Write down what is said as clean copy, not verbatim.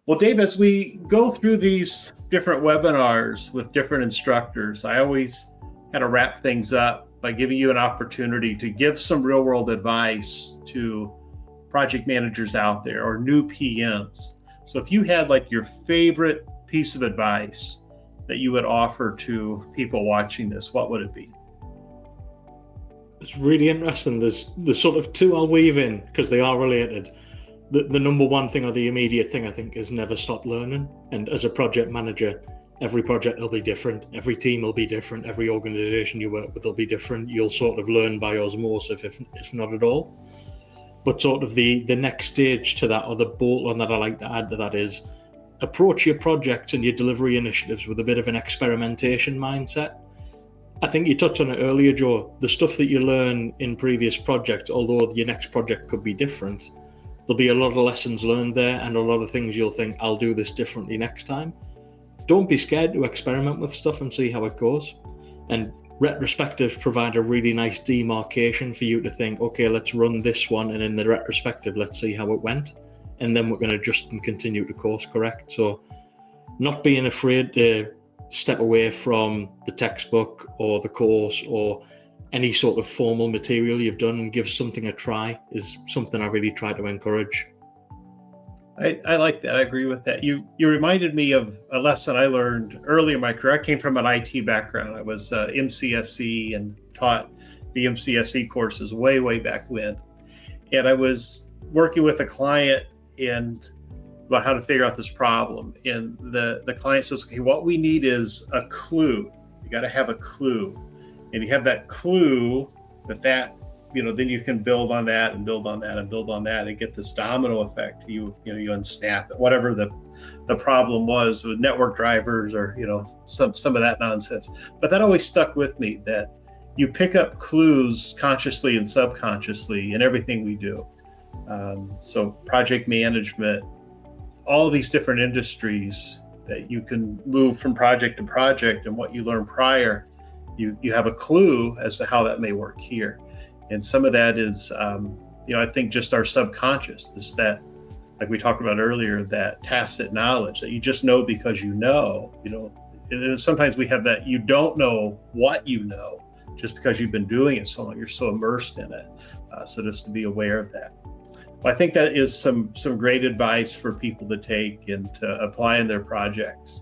Well, Dave, as we go through these different webinars with different instructors, I always kind of wrap things up by giving you an opportunity to give some real world advice to project managers out there or new PMs. So if you had like your favorite piece of advice that you would offer to people watching this, what would it be? It's really interesting. There's sort of two I'll weave in because they are related. The number one thing or the immediate thing I think is never stop learning. And as a project manager, every project will be different. Every team will be different. Every organization you work with will be different. You'll sort of learn by osmosis, if not at all. But sort of the next stage to that, or the bolt on that I like to add to that, is approach your projects and your delivery initiatives with a bit of an experimentation mindset. I think you touched on it earlier, Joe. The stuff that you learn in previous projects, although your next project could be different, there'll be a lot of lessons learned there and a lot of things you'll think, I'll do this differently next time. Don't be scared to experiment with stuff and see how it goes. And retrospectives provide a really nice demarcation for you to think, okay, let's run this one, and in the retrospective, let's see how it went. And then we're going to adjust and continue to course correct. So not being afraid to step away from the textbook or the course or any sort of formal material you've done and give something a try is something I really try to encourage. I like that. I agree with that. You reminded me of a lesson I learned early in my career. I came from an IT background. I was MCSE and taught the MCSE courses way back when. And I was working with a client and about how to figure out this problem. And the client says, okay, what we need is a clue. You got to have a clue. And you have that clue that then you can build on that and build on that and build on that and get this domino effect. You unsnap it, whatever the problem was with network drivers or some of that nonsense. But that always stuck with me, that you pick up clues consciously and subconsciously in everything we do. So project management, all these different industries that you can move from project to project, and what you learn prior, you have a clue as to how that may work here. And some of that is, I think just our subconscious, that, like we talked about earlier, that tacit knowledge that you just know because and sometimes we have that you don't know what you know just because you've been doing it so long, you're so immersed in it. So just to be aware of that. Well, I think that is some great advice for people to take and to apply in their projects.